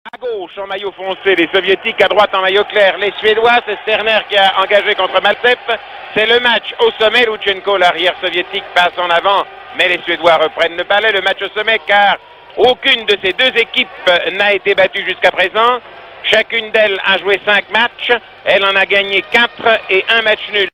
À gauche, en maillot foncé, les Soviétiques, à droite, en maillot clair, les Suédois. C'est Sterner qui a engagé contre Maltsev. C'est le match au sommet. Loutchenko, l'arrière soviétique, passe en avant, mais les Suédois reprennent le palais. Le match au sommet, car aucune de ces deux équipes n'a été battue jusqu'à présent. Chacune d'elles a joué 5 matchs. Elle en a gagné 4 et un match nul.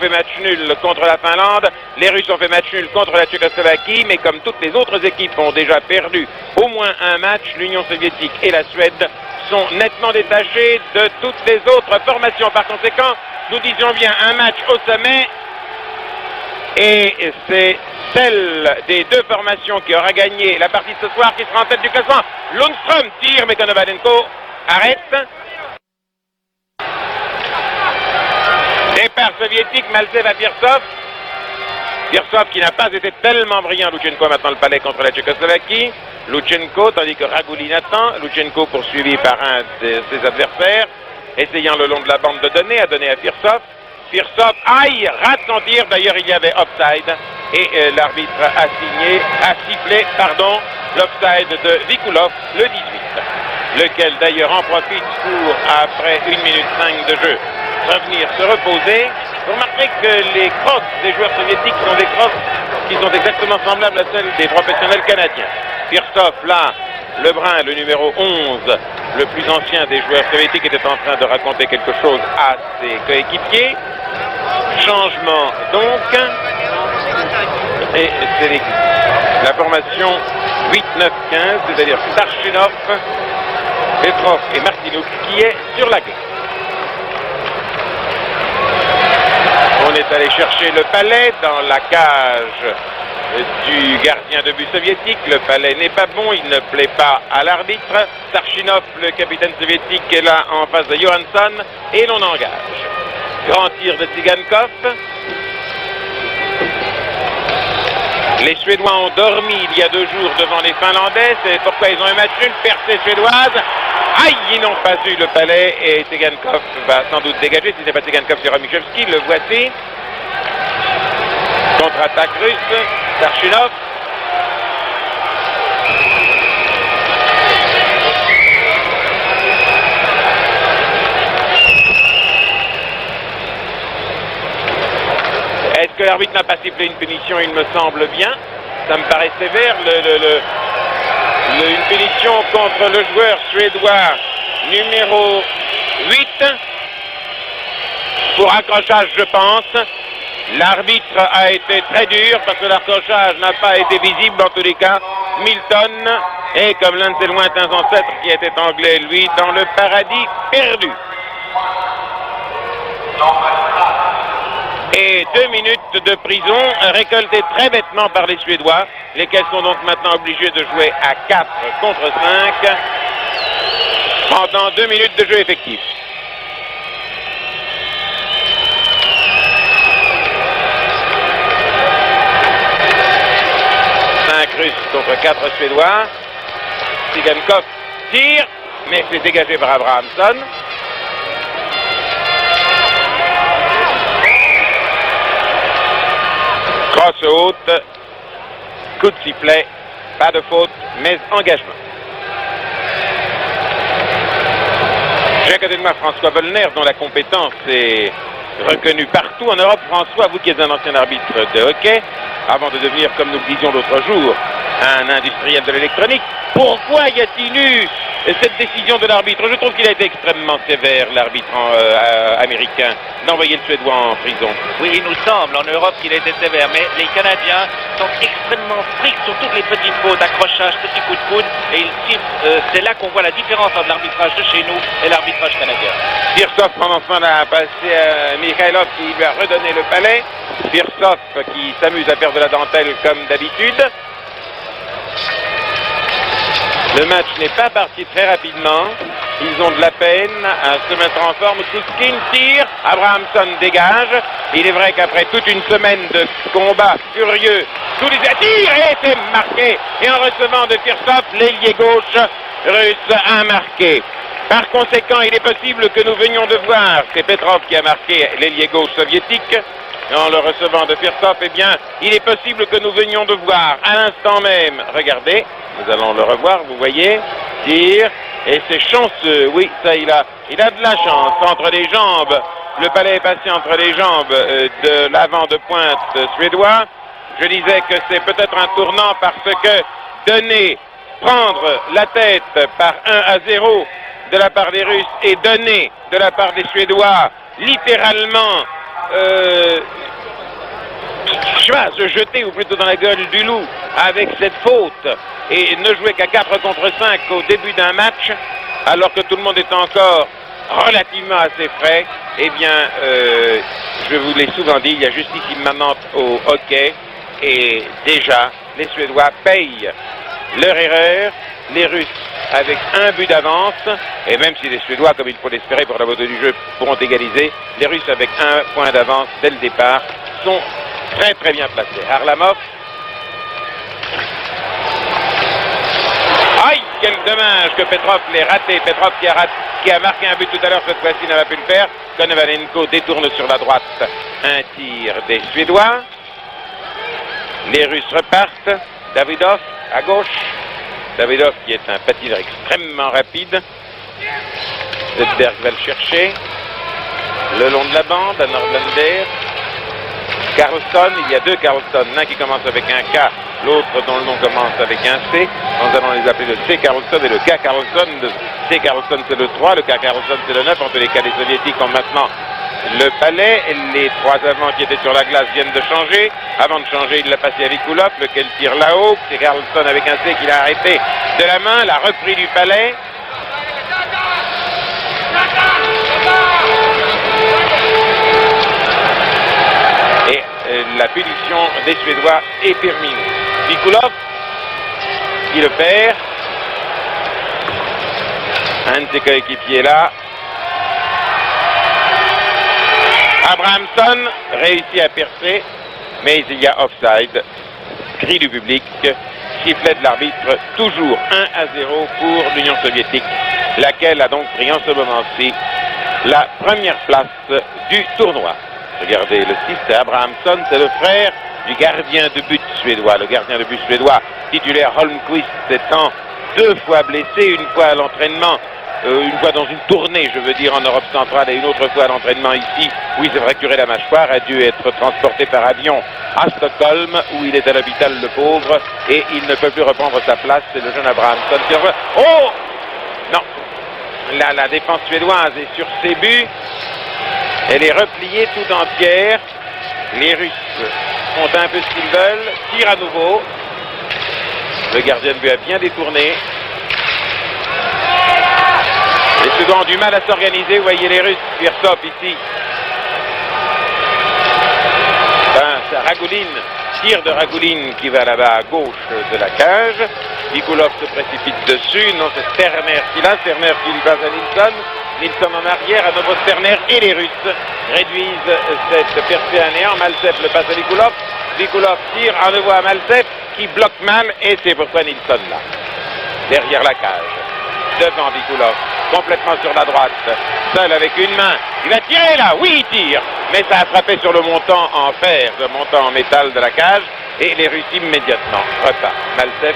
Fait match nul contre la Finlande, les Russes ont fait match nul contre la Tchécoslovaquie, mais comme toutes les autres équipes ont déjà perdu au moins un match, l'Union soviétique et la Suède sont nettement détachés de toutes les autres formations. Par conséquent, nous disions bien un match au sommet, et c'est celle des deux formations qui aura gagné la partie de ce soir qui sera en tête du classement. Lundström tire, mais Konovalenko arrête. Départ soviétique, Maltsev à Firsov. Firsov qui n'a pas été tellement brillant. Loutchenko a maintenant le palais contre la Tchécoslovaquie. Loutchenko, tandis que Ragoulin attend. Loutchenko poursuivi par un de ses adversaires, essayant le long de la bande de donner, à donner à Firsov. Firsov, aïe, rate son tir. D'ailleurs, il y avait offside. Et l'arbitre a sifflé, l'offside de Vikulov, le 18. Lequel d'ailleurs en profite pour, après 1 minute 5 de jeu, revenir se reposer. Vous remarquerez que les crosses des joueurs soviétiques sont des crosses qui sont exactement semblables à celles des professionnels canadiens. Firsov, là, le brun, le numéro 11, le plus ancien des joueurs soviétiques, était en train de raconter quelque chose à ses coéquipiers. Changement donc. Et c'est la formation 8-9-15, c'est-à-dire Starchinov, Petrov et Martinouk qui est sur la glace. On est allé chercher le palais dans la cage du gardien de but soviétique. Le palais n'est pas bon, il ne plaît pas à l'arbitre. Starchinov, le capitaine soviétique, est là en face de Johansson et l'on engage. Grand tir de Tsigankov. Les Suédois ont dormi il y a 2 jours devant les Finlandais. C'est pourquoi ils ont un match nul. Percée suédoise. Aïe, ils n'ont pas eu le palais et Tsigankov va sans doute dégager. Si ce n'est pas Tsigankov, c'est Romichevski. Le voici. Contre-attaque russe. Starchinov. Est-ce que l'arbitre n'a pas sifflé une punition? Il me semble bien. Ça me paraît sévère. Une punition contre le joueur suédois numéro 8 pour accrochage, je pense. L'arbitre a été très dur parce que l'accrochage n'a pas été visible. En tous les cas, Milton est comme l'un de ses lointains ancêtres qui était anglais, lui, dans le paradis perdu. Et 2 minutes de prison récoltées très bêtement par les Suédois, lesquels sont donc maintenant obligés de jouer à 4 contre 5 pendant 2 minutes de jeu effectif. Russes contre 4 Suédois. Tsigankov tire, mais c'est dégagé par Abrahamsson. Crosse haute, coup de sifflet, pas de faute, mais engagement. J'ai à côté de moi François Vollner, dont la compétence est reconnue partout en Europe. François, vous qui êtes un ancien arbitre de hockey, avant de devenir, comme nous le disions l'autre jour, un industriel de l'électronique, pourquoi y a-t-il eu cette décision de l'arbitre? Je trouve qu'il a été extrêmement sévère, l'arbitre américain, d'envoyer le Suédois en prison. Oui, il nous semble en Europe qu'il a été sévère, mais les Canadiens sont extrêmement stricts sur toutes les petites fautes, accrochage, petits coups de coude, et ils sifflent. C'est là qu'on voit la différence entre l'arbitrage de chez nous et l'arbitrage canadien. Firsov, pendant ce temps, a passé à Mikhailov qui lui a redonné le palais. Firsov qui s'amuse à faire de la dentelle comme d'habitude. Le match n'est pas parti très rapidement. Ils ont de la peine à se mettre en forme. Kouskin tire, Abrahamsson dégage. Il est vrai qu'après toute une semaine de combat furieux, tous les tirs et c'est marqué. Et en recevant de Firsov, l'ailier gauche russe a marqué. Par conséquent, il est possible que nous venions de voir, c'est Petrov qui a marqué l'ailier gauche soviétique. En le recevant de Firsov, eh bien, il est possible que nous venions de voir à l'instant même, regardez, nous allons le revoir, vous voyez, tir, Et c'est chanceux, oui, ça il a de la chance entre les jambes. Le palais est passé entre les jambes de l'avant de pointe suédois. Je disais que c'est peut-être un tournant parce que donner, prendre la tête par 1-0 de la part des Russes et donner de la part des Suédois, littéralement, se jeter ou plutôt dans la gueule du loup avec cette faute et ne jouer qu'à 4 contre 5 au début d'un match, alors que tout le monde est encore relativement assez frais, eh bien, je vous l'ai souvent dit, il y a justice immanente au hockey et déjà, les Suédois payent leur erreur, les Russes avec un but d'avance, et même si les Suédois, comme il faut l'espérer pour la beauté du jeu, pourront égaliser, les Russes avec un point d'avance dès le départ sont très très bien placés. Harlamov. Aïe, quel dommage que Petrov l'ait raté. Petrov qui a marqué un but tout à l'heure, cette fois-ci n'a pas pu le faire. Konovalenko détourne sur la droite un tir des Suédois. Les Russes repartent. Davidov à gauche. Davidov qui est un patineur extrêmement rapide. Zetberg va le chercher. Le long de la bande, à Nordlander. Carlson, il y a deux Carlson, l'un qui commence avec un K, l'autre dont le nom commence avec un C. Nous allons les appeler le C Carlson et le K Carlson. Le C Carlson c'est le 3, le K Carlson c'est le 9. En tous les cas, les Soviétiques ont maintenant le palais. Les trois avants qui étaient sur la glace viennent de changer. Avant de changer, il l'a passé à Vikulov, lequel tire là-haut. C'est Carlson avec un C qu'il a arrêté de la main, l'a repris du palais. La punition des Suédois est terminée. Vikulov, qui le perd. Un de ses coéquipiers là. Abrahamsson réussit à percer, mais il y a offside. Cri du public, sifflet de l'arbitre, toujours 1-0 pour l'Union soviétique, laquelle a donc pris en ce moment-ci la première place du tournoi. Regardez, le 6, c'est Abrahamsson, c'est le frère du gardien de but suédois. Le gardien de but suédois, titulaire Holmqvist, s'étant 2 fois blessé, une fois à l'entraînement, une fois dans une tournée, je veux dire, en Europe centrale, et une autre fois à l'entraînement ici, où il s'est fracturé la mâchoire, a dû être transporté par avion à Stockholm, où il est à l'hôpital, le pauvre, et il ne peut plus reprendre sa place. C'est le jeune Abrahamsson qui revoit. Oh non, la défense suédoise est sur ses buts. Elle est repliée tout entière. Les Russes font un peu ce qu'ils veulent. Tirent à nouveau. Le gardien de but a bien détourné. Les Suédois ont du mal à s'organiser. Vous voyez les Russes. Virtov ici. C'est Ragulin. Tir de Ragulin qui va là-bas à gauche de la cage. Vikulov se précipite dessus. Non, c'est Sterner qui l'a. Sterner qui lui passe à Nilsson. Nilsson en arrière, à nouveau Sterner, et les Russes réduisent cette percée à néant. Maltsev le passe à Vikulov. Vikulov tire à nouveau à Maltsev qui bloque mal, et c'est pourquoi Nilsson là, derrière la cage, devant Vikulov, complètement sur la droite, seul avec une main. Il va tirer là, oui il tire, mais ça a frappé sur le montant en fer, le montant en métal de la cage, et les Russes immédiatement repartent. Maltsev,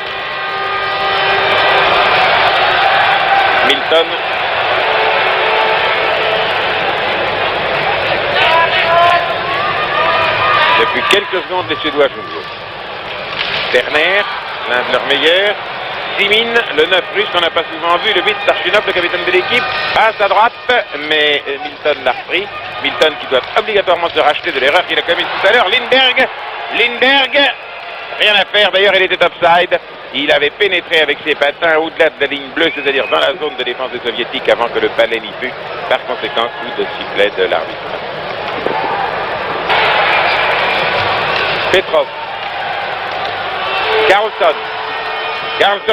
Milton. Depuis quelques secondes, les Suédois jouent mieux. Sterner, l'un de leurs meilleurs. Simin, le 9 russe qu'on n'a pas souvent vu. Le 8, Starchinov, le capitaine de l'équipe, passe à droite, mais Milton l'a repris. Milton qui doit obligatoirement se racheter de l'erreur qu'il a commise tout à l'heure. Lindberg, rien à faire. D'ailleurs, il était offside. Il avait pénétré avec ses patins au-delà de la ligne bleue, c'est-à-dire dans la zone de défense des Soviétiques avant que le palais n'y fût. Par conséquent, coup de sifflet de l'arbitre. Petrov. Carlson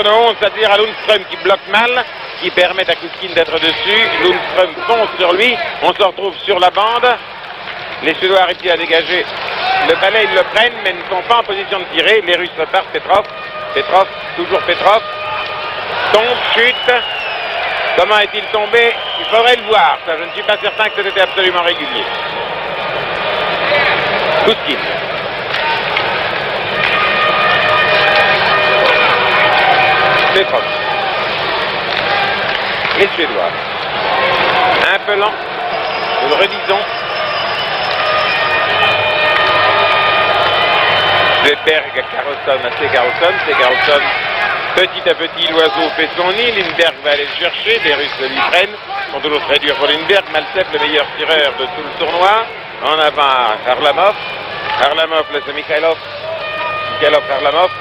au 11, c'est-à-dire à Lundström qui bloque mal, qui permet à Kouskin d'être dessus. Lundström fonce sur lui. On se retrouve sur la bande. Les Suédois arrivent à dégager le palais, ils le prennent, mais ne sont pas en position de tirer. Les Russes repartent. Petrov, toujours Petrov. Tombe, chute. Comment est-il tombé? Il faudrait le voir. Ça, je ne suis pas certain que c'était absolument régulier. Kouskin. Petrov. les Suédois. Un peu lent, nous le redisons. Svedberg, Carlson, c'est Carlson. Petit à petit, l'oiseau fait son nid. Lindberg va aller le chercher. Les Russes lui prennent. Ils sont toujours très durs pour Lindberg. Maltsev, le meilleur tireur de tout le tournoi. En avant, Harlamov. Harlamov laisse Mikhailov. Harlamov.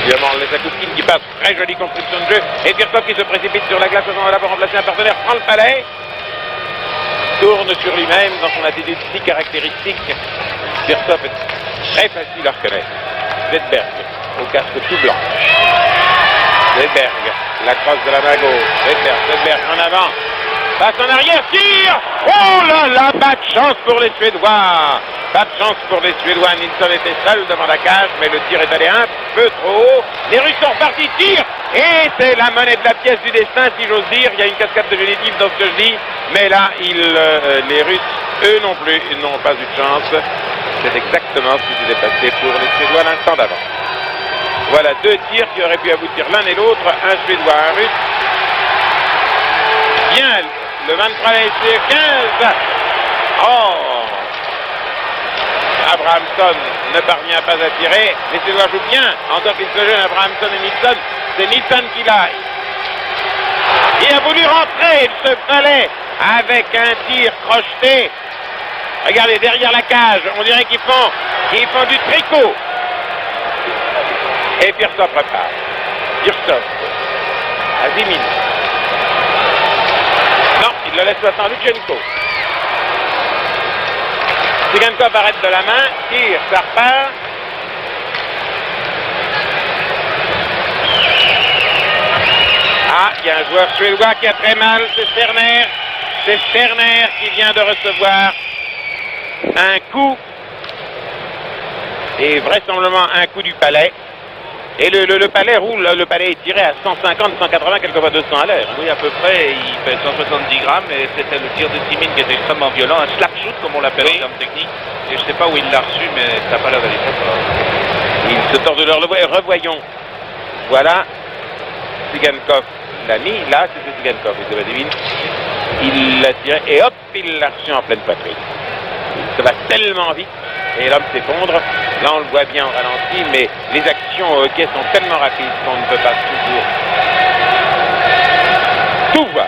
Évidemment, on laisse à Koukine qui passe. Très jolie construction de jeu. Et Firtov qui se précipite sur la glace avant d'avoir remplacé un partenaire. Prend le palais. Tourne sur lui-même dans son attitude si caractéristique. Firtov est très facile à reconnaître. Svedberg, au casque tout blanc. Svedberg, la crosse de la main gauche. Svedberg en avant. Passe en arrière, tire. Oh là là, pas de chance pour les Suédois. Pas de chance pour les Suédois. Nilsson était seul devant la cage, mais le tir est allé un peu trop haut. Les Russes sont partis, tirent. Et c'est la monnaie de la pièce du destin, si j'ose dire. Il y a une cascade de génitifs dans ce que je dis. Mais là, les Russes, eux non plus, n'ont pas eu de chance. C'est exactement ce qui s'était passé pour les Suédois l'instant d'avant. Voilà deux tirs qui auraient pu aboutir l'un et l'autre. Un Suédois, un Russe. Bien, le 23 essai 15. Oh! Abrahamsson ne parvient pas à tirer. Les Suédois jouent bien. Encore qu'ils se jeune, Abrahamsson et Nilsson. C'est Nilsson qui l'a. Il a voulu rentrer. Il se fallait avec un tir crocheté. Regardez, derrière la cage, on dirait qu'ils font du tricot. Et Firtov prépare. Firtov. À 10 minutes. Non, il le laisse maintenant Lutchenko. Tsigankov arrête de la main, tire, ça repart. Ah, il y a un joueur suédois qui a très mal, c'est Sterner. C'est Sterner qui vient de recevoir un coup, et vraisemblablement un coup du palais. Et le palais roule, le palais est tiré à 150, 180, quelquefois 200 à l'heure. Oui, à peu près, il fait 170 grammes et c'était le tir de Simin qui était extrêmement violent, un slap shoot comme on l'appelle en termes techniques. Et je ne sais pas où il l'a reçu, mais ça n'a pas l'air d'aller très fort. Il se tord de leur le et revoyons. Voilà, Tsigankov l'a mis, là c'était Tsigankov, et Vladimir. Il l'a tiré et hop, il l'a reçu en pleine poitrine. Ça va tellement vite et l'homme s'effondre. Là on le voit bien en ralenti, mais les actions au hockey sont tellement rapides qu'on ne peut pas toujours tout voir.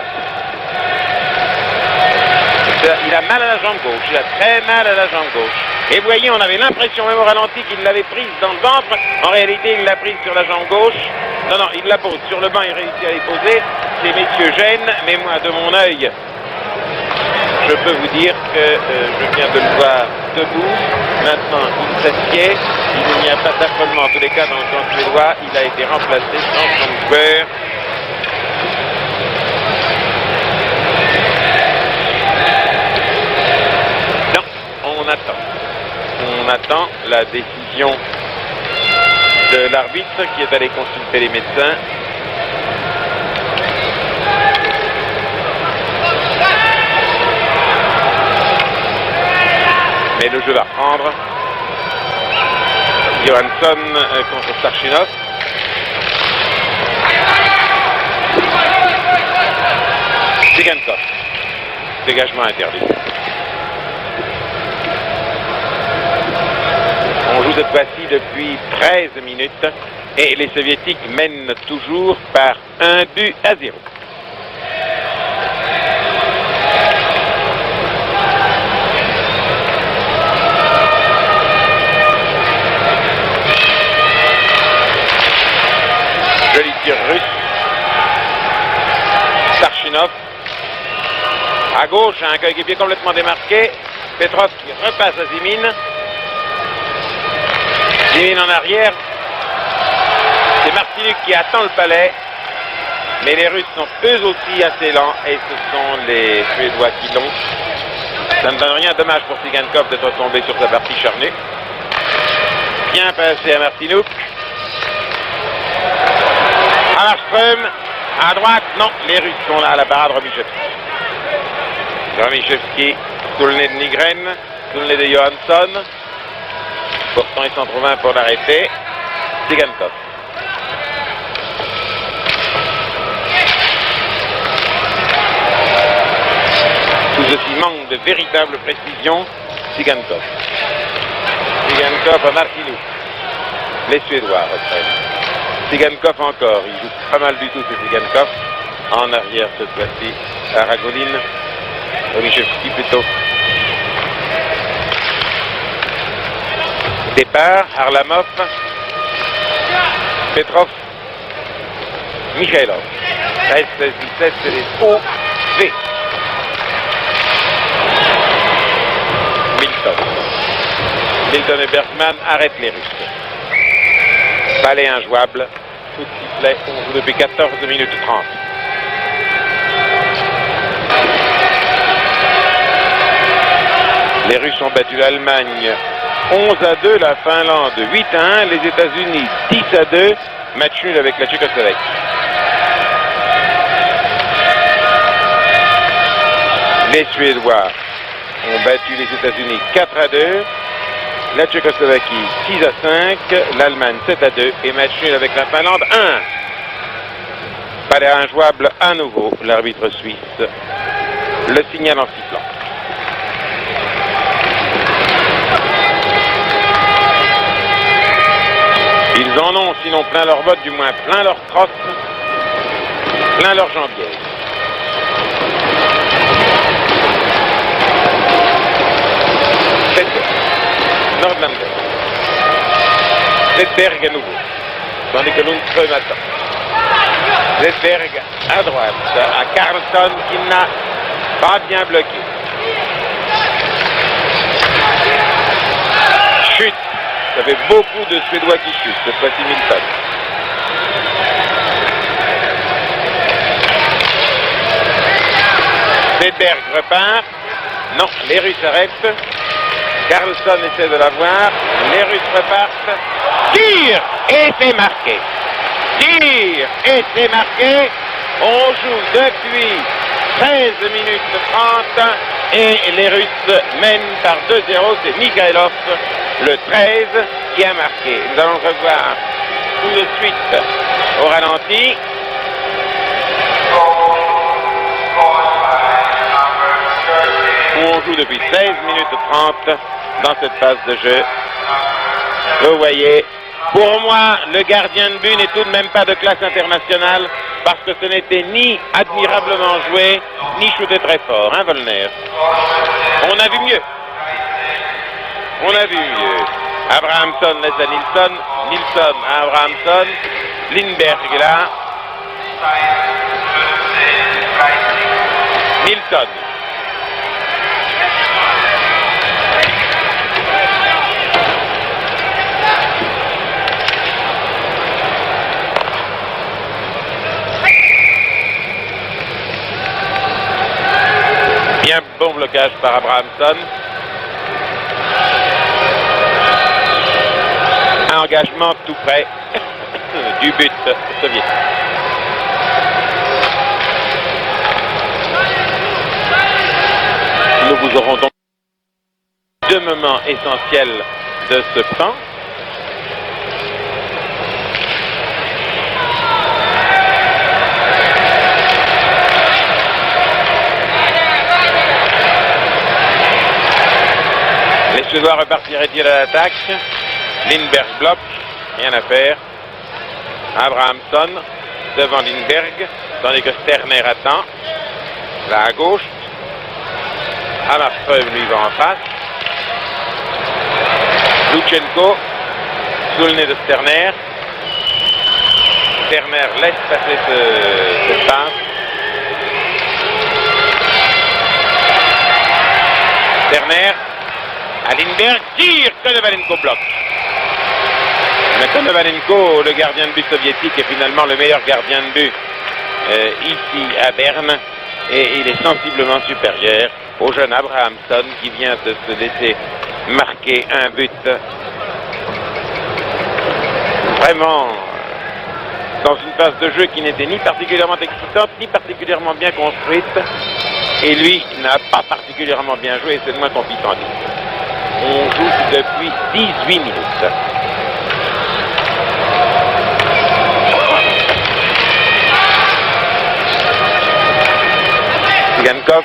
Il a mal à la jambe gauche, il a très mal à la jambe gauche. Et vous voyez, on avait l'impression même au ralenti qu'il l'avait prise dans le ventre. En réalité, il l'a prise sur la jambe gauche. Non, non, il la pose sur le banc, il réussit à les poser. Ces messieurs gênent, mais moi, de mon œil, je peux vous dire que je viens de le voir debout. Maintenant, il s'assied. Il n'y a pas d'affolement. En tous les cas, dans le camp suédois, il a été remplacé dans son joueur. Non, on attend. On attend la décision de l'arbitre qui est allé consulter les médecins. Mais le jeu va reprendre. Johansson contre Starchinov. Tsigankov. Dégagement interdit. On joue cette fois-ci depuis 13 minutes et les Soviétiques mènent toujours par 1-0. Joli tir russe. Starchinov. À gauche, un coéquipier complètement démarqué. Petrov qui repasse à Zimin. Zimin en arrière. C'est Martinuk qui attend le palais. Mais les Russes sont eux aussi assez lents et ce sont les Suédois qui l'ont. Ça ne donne rien, dommage pour Tsigankov d'être tombé sur sa partie charnue. Bien passé à Martinuk. À Marström, à droite, non, les Russes sont là à la parade. Romichevski, sous le nez de Nygren, sous le nez de Johansson. Pourtant, il s'en trouve un pour l'arrêter. Tsigankov. ceci manque de véritable précision. Tsigankov. Tsigankov à Martinook. Les Suédois reprennent. Tsigankov encore. Il joue pas mal du tout, c'est Tsigankov. En arrière cette fois-ci à Ragolin. Omichevski plutôt. Départ, Harlamov. Petrov. Mikhailov. 13, 16, 17, c'est les OV. Milton et Bergman arrêtent les Russes. Balai injouable. Coup de sifflet. On joue depuis 14 minutes 30. Les Russes ont battu l'Allemagne 11-2, la Finlande 8-1, les États-Unis 10-2, match nul avec la Tchécoslovaquie. Les Suédois ont battu les États-Unis 4-2, la Tchécoslovaquie 6-5, l'Allemagne 7-2 et match nul avec la Finlande 1. Balai injouable à nouveau, l'arbitre suisse le signale en sifflant. Ils en ont sinon plein leur botte, du moins plein leur crosse, plein leur jambière. Nordlander. Zetberg à nouveau. Tandis que Lundström attend. Zetberg à droite. À Carlson qui n'a pas bien bloqué. Chute. Ça fait beaucoup de Suédois qui chutent. Cette fois-ci Milton. Zetberg repart. Non, les Russes arrêtent. Carlson essaie de l'avoir, les Russes repartent, tire et c'est marqué. Tire et c'est marqué. On joue depuis 13 minutes 30 et les Russes mènent par 2-0. C'est Mikhailov, le 13, qui a marqué. Nous allons le revoir tout de suite au ralenti. On joue depuis 16 minutes 30 dans cette phase de jeu. Vous voyez, pour moi, le gardien de but n'est tout de même pas de classe internationale parce que ce n'était ni admirablement joué, ni shooté très fort, hein, Volner? On a vu mieux. On a vu mieux. Abrahamsson laisse à Nilsson, Nilsson à Abrahamsson, Lindberg là. Nilsson. Bien bon blocage par Abrahamsson. Un engagement tout près du but soviétique. Nous vous aurons donc deux moments essentiels de ce plan. Les Suédois repartiraient-ils à l'attaque? Lindberg bloque, rien à faire. Abrahamsson devant Lindberg, tandis que Sterner attend. Là à gauche. Hammarström lui va en face. Lutsenko sous le nez de Sterner. Sterner laisse passer ce passe. Sterner à Lindberg, tire, Konovalenko bloque. Mais Konovalenko, le gardien de but soviétique, est finalement le meilleur gardien de but ici à Berne. Et il est sensiblement supérieur au jeune Abrahamsson qui vient de se laisser marquer un but. Vraiment dans une phase de jeu qui n'était ni particulièrement excitante, ni particulièrement bien construite. Et lui n'a pas particulièrement bien joué, c'est le moins qu'on puisse en dire. On joue depuis 18 minutes. Tsigankov,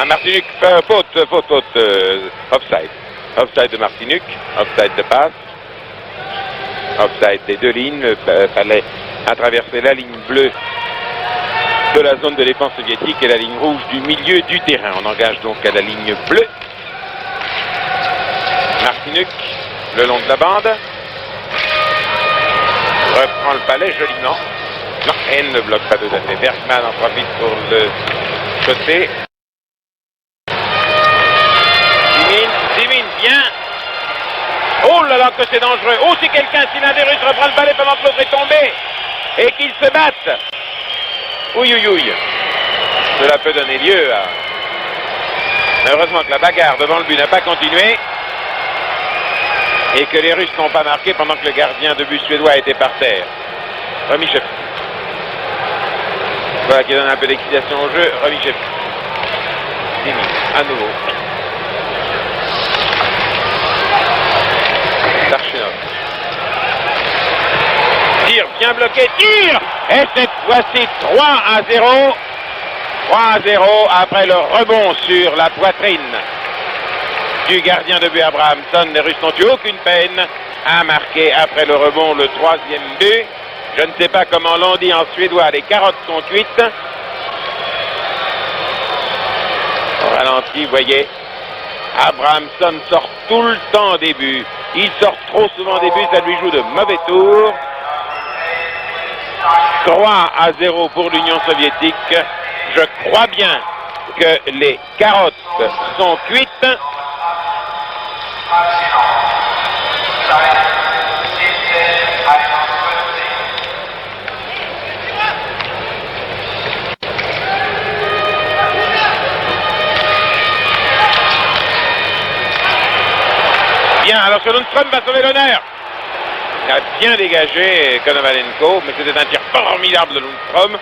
Ah, Martinuk, faute, offside. Offside de Martinuk, offside de passe. Offside des deux lignes, fallait traverser la ligne bleue de la zone de défense soviétique et la ligne rouge du milieu du terrain. On engage donc à la ligne bleue. Martinuk, le long de la bande. Reprend le palais joliment. Non, N ne bloque pas tout à fait. Bergman en profite pour le côté. Zimin, bien. Oh là là, que c'est dangereux. Oh, si quelqu'un, si l'un des Russes reprend le balai pendant que l'autre est tombé et qu'ils se battent. Ouïe. Cela peut donner lieu à... Heureusement que la bagarre devant le but n'a pas continué et que les Russes n'ont pas marqué pendant que le gardien de but suédois était par terre. Remichevski. Voilà qui donne un peu d'excitation au jeu. Remichevski. Zimin, à nouveau. Tarchinov. Tir bien bloqué, tir! Et cette fois-ci 3-0. 3-0 après le rebond sur la poitrine du gardien de but Abrahamsson. Les Russes n'ont eu aucune peine à marquer après le rebond le troisième but. Je ne sais pas comment l'on dit en suédois, les carottes sont cuites. Au ralenti, vous voyez, Abrahamsson sort tout le temps des buts. Il sort trop souvent des buts, ça lui joue de mauvais tours. 3-0 pour l'Union soviétique. Je crois bien que les carottes sont cuites. Bien, alors que Lundström va sauver l'honneur. Il a bien dégagé Konovalenko, mais c'était un tir formidable de Lundström.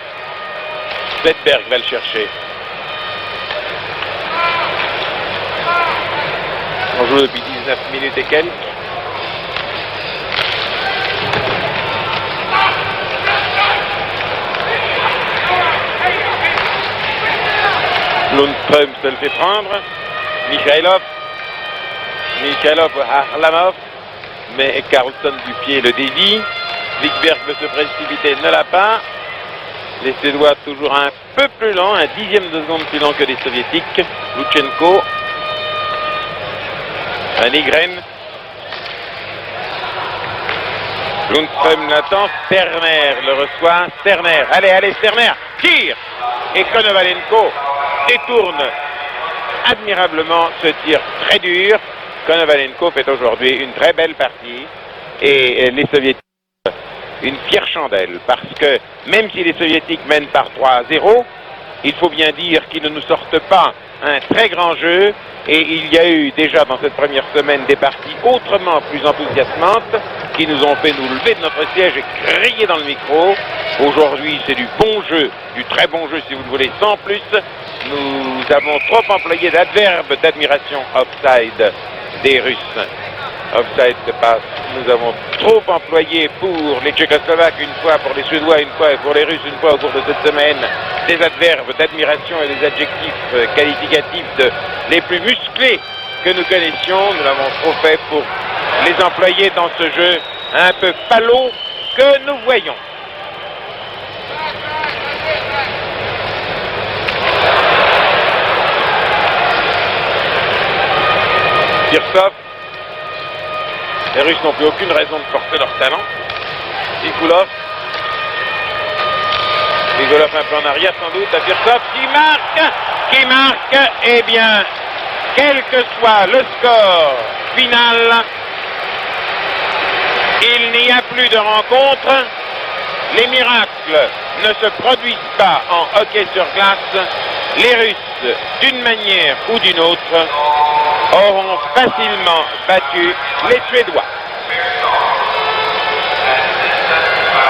Svedberg va le chercher. On joue depuis 19 minutes et quelques. Lundström se le fait prendre. Mikhailov Harlamov, mais Carlson du pied le dévie. Wikberg veut se précipiter, ne l'a pas. Les Suédois toujours un peu plus lents, un dixième de seconde plus lent que les Soviétiques. Lutchenko, Nygren. Lundström l'attend, Sterner le reçoit. Sterner, allez Sterner, tire. Et Konovalenko détourne admirablement ce tir très dur. Konovalenko fait aujourd'hui une très belle partie et les Soviétiques une fière chandelle parce que même si les Soviétiques mènent par 3-0, il faut bien dire qu'ils ne nous sortent pas un très grand jeu et il y a eu déjà dans cette première semaine des parties autrement plus enthousiasmantes qui nous ont fait nous lever de notre siège et crier dans le micro. Aujourd'hui c'est du bon jeu, du très bon jeu si vous le voulez, sans plus. Nous avons trop employé d'adverbes d'admiration offside des Russes. Offside de passe, nous avons trop employé pour les Tchécoslovaques une fois, pour les Suédois une fois et pour les Russes une fois au cours de cette semaine des adverbes d'admiration et des adjectifs qualificatifs les plus musclés que nous connaissions. Nous l'avons trop fait pour les employer dans ce jeu un peu falot que nous voyons. Tirsov. Les Russes n'ont plus aucune raison de porter leur talent. Nikolov. Nikolov un peu en arrière sans doute. À Tirsov qui marque. Eh bien, quel que soit le score final, il n'y a plus de rencontre. Les miracles ne se produisent pas en hockey sur glace. Les Russes, d'une manière ou d'une autre, auront facilement battu les Suédois.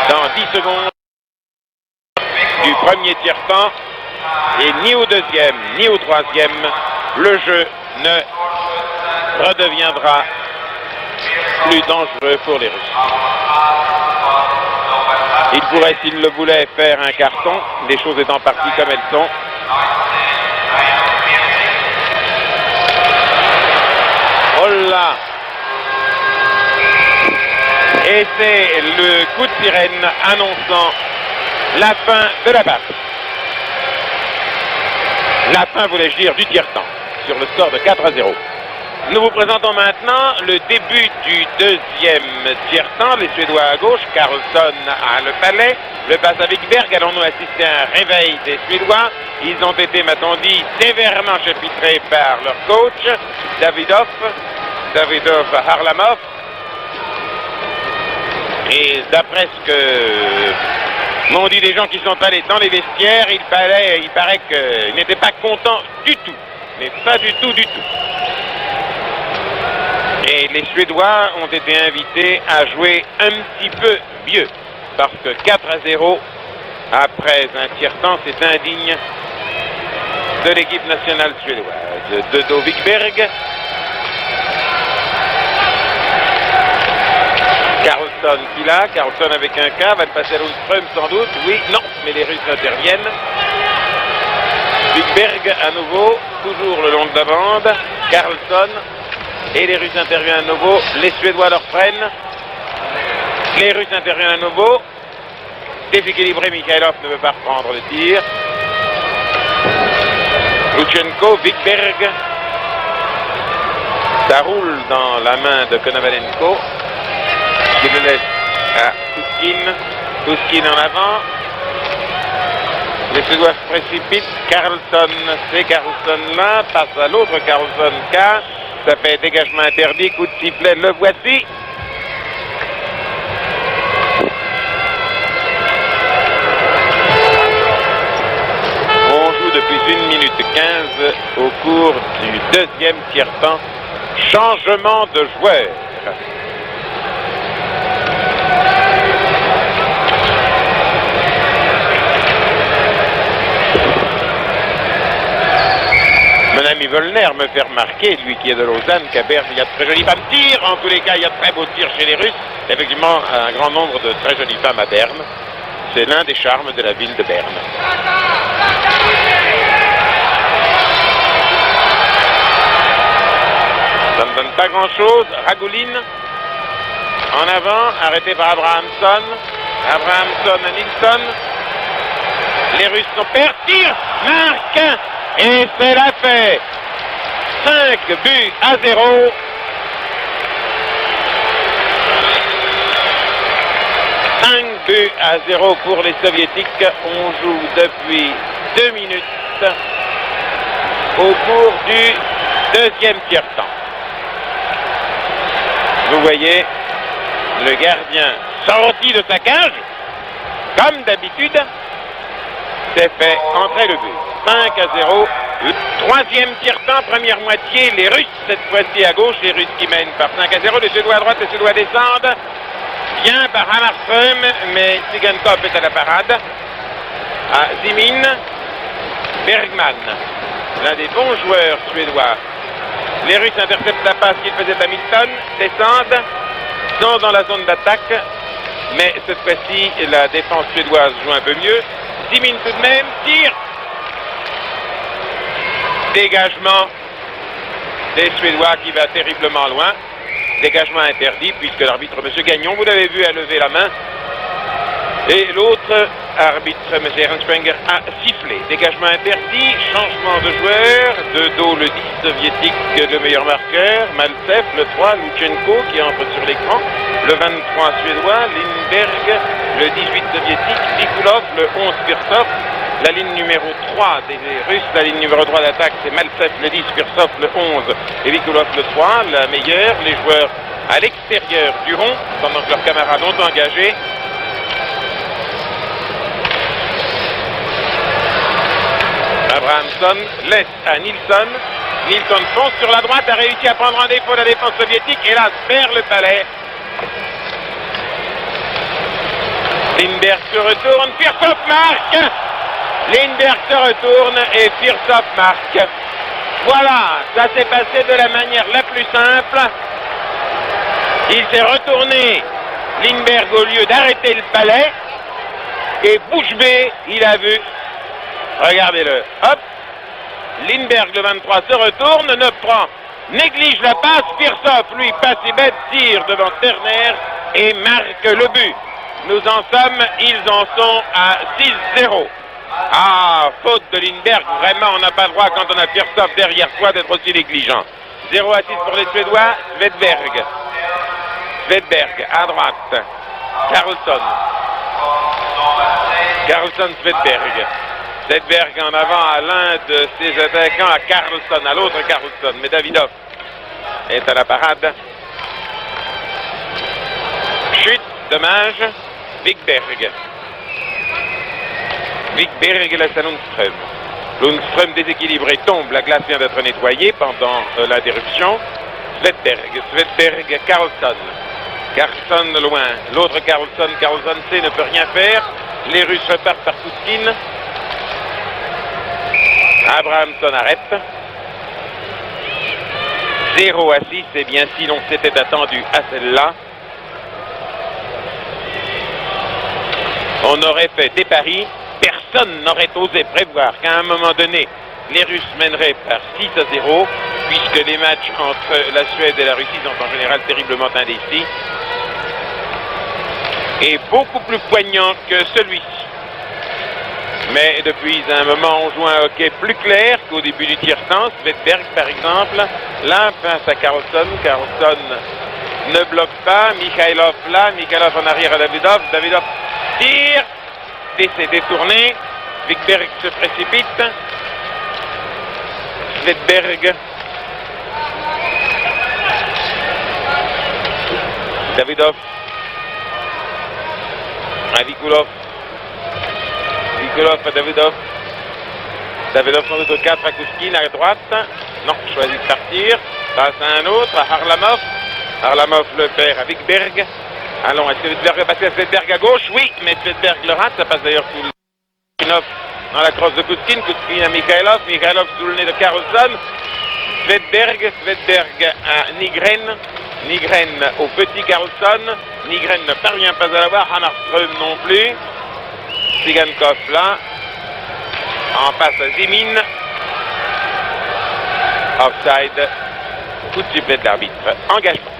Dans 10 secondes du premier tiers-temps, et ni au deuxième ni au troisième, le jeu ne redeviendra plus dangereux pour les Russes. Il pourrait, s'il le voulait, faire un carton, les choses étant parties comme elles sont. Et c'est le coup de sirène annonçant la fin de la partie. La fin, voulais-je dire, du tiers-temps, sur le score de 4-0. Nous vous présentons maintenant le début du deuxième tiers-temps. Les Suédois à gauche, Carlson à le palais, le passe à Wikberg. Allons-nous assister à un réveil des Suédois? Ils ont été, m'a-t-on dit, sévèrement chapitrés par leur coach, Davidov Harlamov. Et d'après ce que m'ont dit des gens qui sont allés dans les vestiaires, il paraît qu'ils n'étaient pas contents du tout. Mais pas du tout, du tout. Et les Suédois ont été invités à jouer un petit peu mieux. Parce que 4-0, après un tiers-temps, c'est indigne de l'équipe nationale suédoise. De dos Wikberg. Carlson qui l'a, Carlson avec un K, va le passer à Lundström sans doute, oui, non, mais les Russes interviennent. Wikberg à nouveau, toujours le long de la bande, Carlson, et les Russes interviennent à nouveau, les Suédois leur prennent, les Russes interviennent à nouveau, déséquilibré, Mikhailov ne veut pas reprendre le tir. Luchenko, Wikberg, ça roule dans la main de Konovalenko, qui le laisse à Tuskine. Tuskine en avant. Les Suédois se précipitent. Carlson, c'est Carlson là. Passe à l'autre Carlson K. Ça fait dégagement interdit. Coup de sifflet, le voici. On joue depuis 1 minute 15 au cours du deuxième tiers-temps. Changement de joueur. Mon ami Volner me fait remarquer, lui qui est de Lausanne, qu'à Berne, il y a de très jolies femmes. Tirs, en tous les cas, il y a de très beaux tirs chez les Russes. Effectivement, un grand nombre de très jolies femmes à Berne. C'est l'un des charmes de la ville de Berne. Ça ne donne pas grand-chose. Ragulin, en avant, arrêté par Abrahamson. Abrahamson à Nilsson. Les Russes sont perds. Tir, marque. Et c'est la fait. 5 buts à 0. Buts à 0 pour les Soviétiques. On joue depuis 2 minutes au cours du deuxième tiers-temps. Vous voyez le gardien sorti de sa cage, comme d'habitude, s'est fait entrer le but. 5 à 0. Troisième tiers-temps, première moitié, les Russes, cette fois-ci à gauche, les Russes qui mènent par 5 à 0, les Suédois à droite, les Suédois descendent. Bien par Hammarström, mais Sigankov est à la parade. À Zimin, Bergman, l'un des bons joueurs suédois. Les Russes interceptent la passe qu'ils faisaient à Milton, descendent, sont dans la zone d'attaque, mais cette fois-ci, la défense suédoise joue un peu mieux. Zimin tout de même, tire. Dégagement des Suédois qui va terriblement loin. Dégagement interdit puisque l'arbitre, M. Gagnon, vous l'avez vu, a levé la main. Et l'autre arbitre, M. Ernstwenger, a sifflé. Dégagement interdit, changement de joueur. De dos, le 10 soviétique, le meilleur marqueur. Maltsev, le 3, Luchenko qui entre sur l'écran. Le 23 suédois, Lindberg, le 18 soviétique, Vikulov, le 11 Pirsov. La ligne numéro 3 des Russes, la ligne numéro 3 d'attaque, c'est Maltsev, le 10, Pirsov, le 11 et Vikulov, le 3. La meilleure, les joueurs à l'extérieur du rond, pendant que leurs camarades ont engagé. Abrahamson laisse à Nilsson. Nilsson fonce sur la droite, a réussi à prendre en défaut la défense soviétique, hélas, perd le palais. Lindberg se retourne, Pirsov marque. Lindberg se retourne et Pirsov marque. Voilà, ça s'est passé de la manière la plus simple. Il s'est retourné, Lindberg, au lieu d'arrêter le palais. Et bouche bée, il a vu. Regardez-le. Hop. Lindberg, le 23, se retourne, ne prend, néglige la passe. Pirsov, lui, passe et bête, tire devant Terner. et marque le but. Nous en sommes, ils en sont à 6-0. Ah, faute de Lindberg, vraiment on n'a pas le droit quand on a Firstov derrière soi d'être aussi négligent. 0-6 pour les Suédois, Svedberg. Svedberg à droite, Carlson. Carlson, Svedberg. Svedberg en avant à l'un de ses attaquants, à Carlson, à l'autre Carlson. Mais Davidov est à la parade. Chute, dommage. Wikberg. Wikberg laisse à Lundström. Lundström déséquilibré tombe. La glace vient d'être nettoyée pendant l'interruption. Svedberg. Svedberg, Carlson. Carlson loin. L'autre Carlson. Carlson C ne peut rien faire. Les Russes repartent par Kouskine. Abrahamson arrête. 0-6. Et bien si l'on s'était attendu à celle-là, on aurait fait des paris, personne n'aurait osé prévoir qu'à un moment donné, les Russes mèneraient par 6-0, puisque les matchs entre la Suède et la Russie sont en général terriblement indécis, et beaucoup plus poignants que celui-ci. Mais depuis un moment, on joue un hockey plus clair qu'au début du tiers-temps. Svedberg, par exemple, là, face à Carlson. Carlson ne bloque pas. Mikhailov là, Mikhailov en arrière à Davidov. Davidov tire, c'est détourné. Wikberg se précipite. Svedberg. Davidov. Avikulov. Vikulov à Davidov. Davidov sans doute 4 à Kouskine à droite. Non, choisit de partir. Passe à un autre, à Harlamov. Harlamov le perd à Wikberg. Allons, est-ce que Svedberg va passer à Svedberg à gauche? Oui, mais Svedberg le rate. Ça passe d'ailleurs sous le dans la crosse de Kouskine. Kouskine à Mikhailov. Mikhailov sous le nez de Carlson. Svedberg. Svedberg à Nygren. Nygren au petit Carlson. Nygren ne parvient pas à l'avoir. Hammarström non plus. Sigankov là. En passe à Zimin. Offside. Coup de sifflet de l'arbitre. Engagement.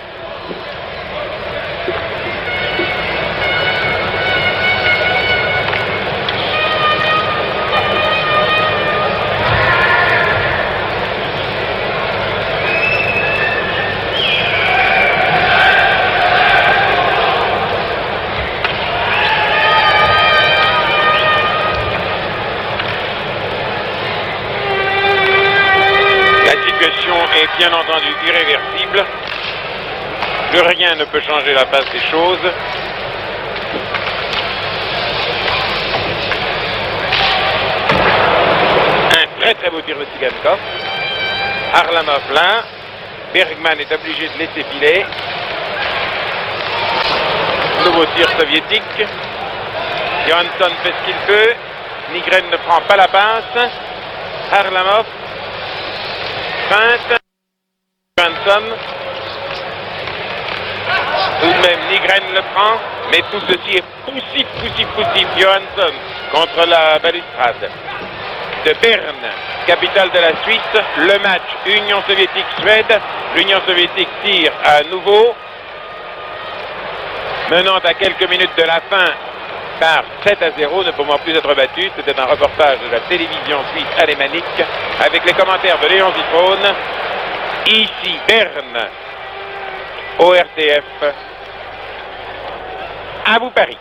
Est bien entendu irréversible. Plus rien ne peut changer la face des choses. Un très très beau tir de Sigankov. Harlamov là. Bergman est obligé de laisser filer. Nouveau tir soviétique. Johansson fait ce qu'il peut. Nygren ne prend pas la passe. Harlamov. Feinte. Johansson. Tout de même, Nygren le prend, mais tout ceci est poussif. Johansson contre la balustrade de Berne, capitale de la Suisse. Le match Union soviétique-Suède. L'Union soviétique tire à nouveau, menant à quelques minutes de la fin par 7-0, ne pouvant plus être battu. C'était un reportage de la télévision suisse alémanique avec les commentaires de Léon Zitrone. Ici Berne, ORTF. À vous Paris.